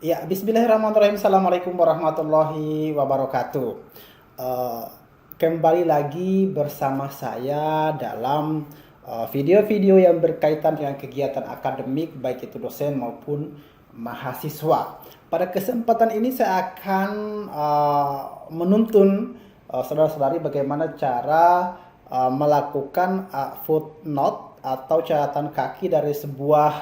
Ya, bismillahirrahmanirrahim. Assalamualaikum warahmatullahi wabarakatuh. Eh, Kembali lagi bersama saya dalam video-video yang berkaitan dengan kegiatan akademik, baik itu dosen maupun mahasiswa. Pada kesempatan ini saya akan menuntun saudara-saudari bagaimana cara melakukan footnote atau catatan kaki dari sebuah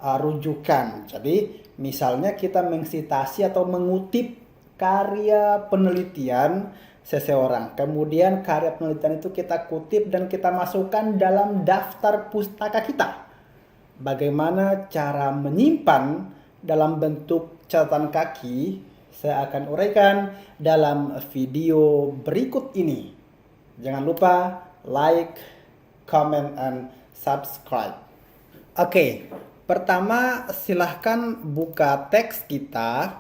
rujukan. Jadi misalnya kita mengsitasi atau mengutip karya penelitian seseorang. Kemudian karya penelitian itu kita kutip dan kita masukkan dalam daftar pustaka kita. Bagaimana cara menyimpan dalam bentuk catatan kaki, saya akan uraikan dalam video berikut ini. Jangan lupa like, comment, and subscribe. Oke, pertama silahkan buka teks kita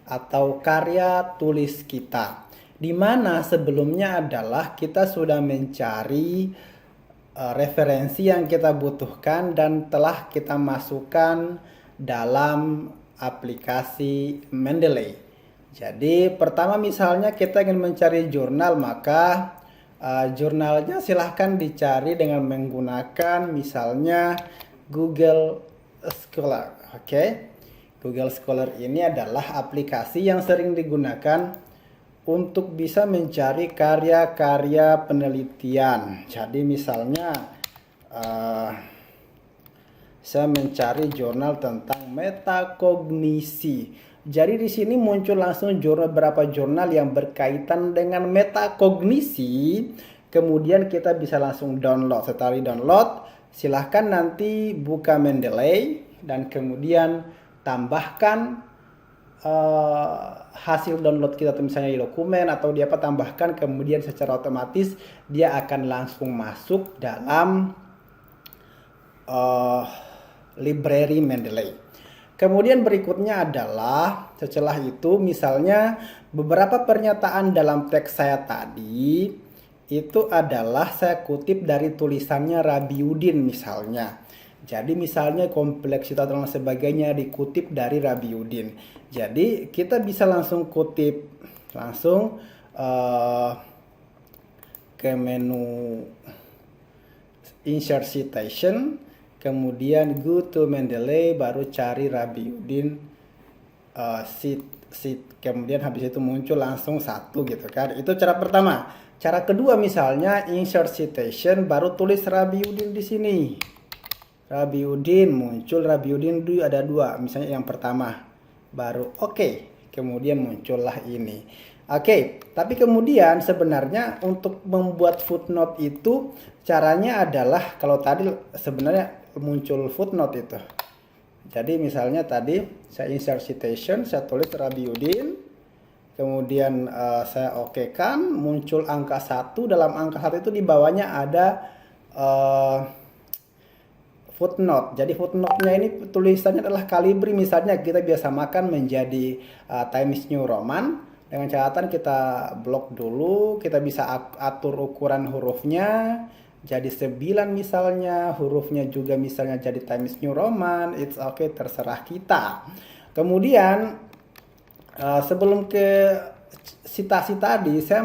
atau karya tulis kita. Di mana sebelumnya adalah kita sudah mencari referensi yang kita butuhkan dan telah kita masukkan dalam aplikasi Mendeley. Jadi pertama misalnya kita ingin mencari jurnal, maka jurnalnya silahkan dicari dengan menggunakan misalnya Google Scholar. Oke. Google Scholar ini adalah aplikasi yang sering digunakan untuk bisa mencari karya-karya penelitian. Jadi misalnya saya mencari jurnal tentang metakognisi. Jadi di sini muncul langsung beberapa jurnal yang berkaitan dengan metakognisi. Kemudian kita bisa langsung download. Setelah di-download, silahkan nanti buka Mendeley dan kemudian tambahkan hasil download kita, misalnya di dokumen atau di apa, tambahkan, kemudian secara otomatis dia akan langsung masuk dalam library Mendeley. Kemudian berikutnya adalah setelah itu misalnya beberapa pernyataan dalam teks saya tadi itu adalah saya kutip dari tulisannya Rabiuddin misalnya. Jadi misalnya kompleksitas dan sebagainya dikutip dari Rabiuddin. Jadi kita bisa langsung kutip, langsung ke menu insert citation, kemudian go to Mendeley, baru cari Rabiuddin kemudian habis itu muncul langsung satu gitu kan. Itu cara pertama. Cara kedua misalnya insert citation, baru tulis Rabiuddin di sini. Rabiuddin, muncul Rabiuddin ada dua, misalnya yang pertama, baru oke, kemudian muncullah ini. Oke, tapi kemudian sebenarnya untuk membuat footnote itu caranya adalah kalau tadi sebenarnya muncul footnote itu. Jadi misalnya tadi saya insert citation, saya tulis Rabiuddin, kemudian saya okekan, muncul angka 1, dalam angka 1 itu di bawahnya ada footnote. Jadi footnote-nya ini tulisannya adalah kalibri, misalnya kita biasa makan menjadi Times New Roman. Dengan catatan kita blok dulu, kita bisa atur ukuran hurufnya jadi 9 misalnya, hurufnya juga misalnya jadi Times New Roman. It's okay, terserah kita. Kemudian sebelum ke citasi tadi, saya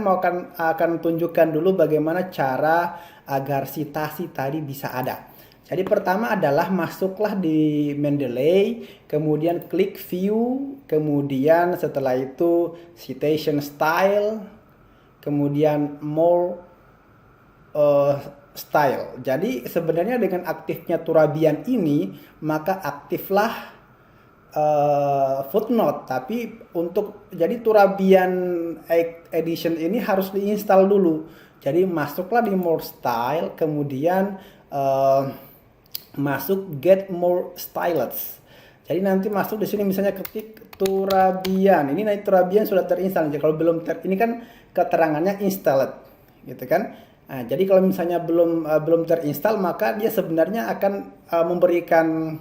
akan tunjukkan dulu bagaimana cara agar citasi tadi bisa ada. Jadi pertama adalah masuklah di Mendeley, kemudian klik view, kemudian setelah itu citation style, kemudian more style. Jadi sebenarnya dengan aktifnya Turabian ini, maka aktiflah footnote. Tapi untuk jadi Turabian edition ini harus diinstal dulu. Jadi masuklah di more style, kemudian masuk get more stylets. Jadi nanti masuk di sini misalnya ketik Turabian. Ini nanti Turabian sudah terinstall. Jadi kalau belum ini kan keterangannya installed, gitu kan? Nah, jadi kalau misalnya belum terinstall, maka dia sebenarnya akan memberikan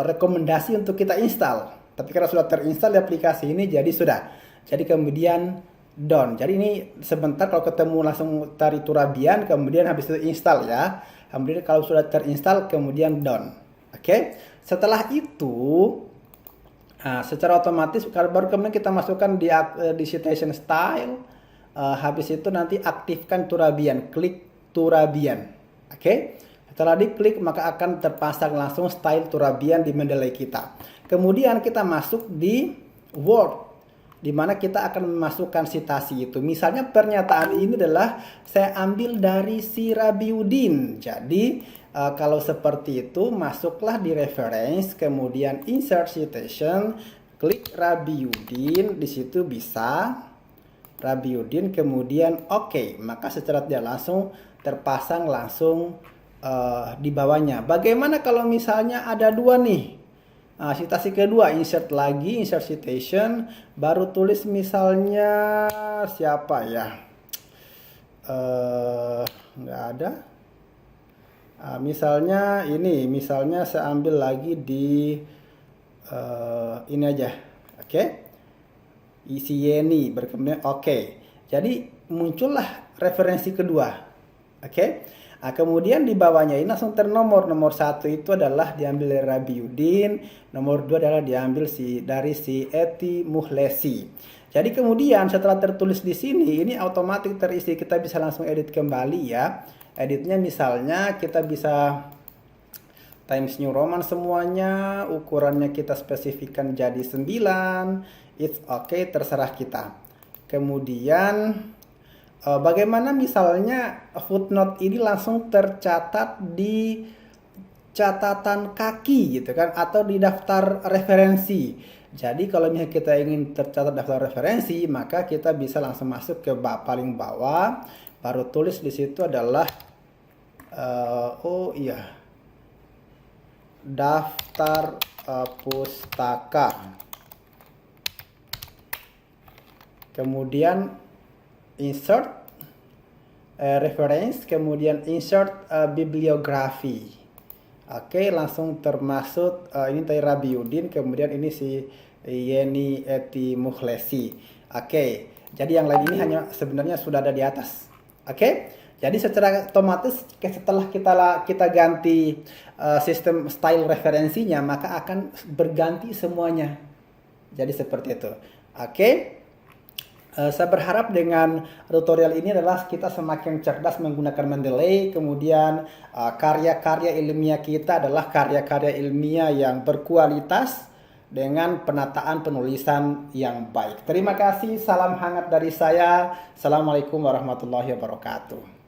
rekomendasi untuk kita install. Tapi karena sudah terinstall di aplikasi ini, jadi sudah. Jadi kemudian done. Jadi ini sebentar kalau ketemu langsung cari Turabian, kemudian habis itu install ya. Kemudian kalau sudah terinstall kemudian done. Oke. Setelah itu Nah, secara otomatis baru kemudian kita masukkan di citation style. Habis itu nanti aktifkan Turabian, klik Turabian. Oke. Setelah diklik maka akan terpasang langsung style Turabian di Mendeley kita. Kemudian kita masuk di Word, di mana kita akan memasukkan citasi itu. Misalnya pernyataan ini adalah saya ambil dari si Rabiuddin. Jadi kalau seperti itu, masuklah di reference, kemudian insert citation, klik Rabiuddin, di situ bisa Rabiuddin, kemudian oke, maka secara tidak langsung terpasang langsung di bawahnya. Bagaimana kalau misalnya ada dua nih? Citasi kedua, insert lagi, insert citation, baru tulis misalnya siapa ya? Nggak ada. Misalnya ini, misalnya saya ambil lagi di ini aja, oke? Isi Yeni berkemudian oke. Jadi muncullah referensi kedua, oke? Nah, kemudian di bawahnya ini langsung ternomor. Nomor 1 itu adalah diambil dari Rabiuddin, nomor 2 adalah diambil dari si Eti Muhlesi. Jadi kemudian setelah tertulis di sini, ini otomatis terisi. Kita bisa langsung edit kembali ya. Editnya misalnya kita bisa Times New Roman semuanya, ukurannya kita spesifikkan jadi 9. It's okay, terserah kita. Kemudian bagaimana misalnya footnote ini langsung tercatat di catatan kaki gitu kan, atau di daftar referensi. Jadi kalau misalnya kita ingin tercatat daftar referensi, maka kita bisa langsung masuk ke paling bawah, baru tulis di situ adalah daftar pustaka. Kemudian insert reference, kemudian insert bibliografi. Oke, langsung termasuk ini tadi Rabiuddin, kemudian ini si Yeni Eti Muhlesi. Oke, jadi yang lain ini hanya sebenarnya sudah ada di atas. Oke, jadi secara otomatis setelah kita ganti sistem style referensinya, maka akan berganti semuanya. Jadi seperti itu. Oke. Saya berharap dengan tutorial ini adalah kita semakin cerdas menggunakan Mendeley, kemudian karya-karya ilmiah kita adalah karya-karya ilmiah yang berkualitas dengan penataan penulisan yang baik. Terima kasih, salam hangat dari saya. Assalamualaikum warahmatullahi wabarakatuh.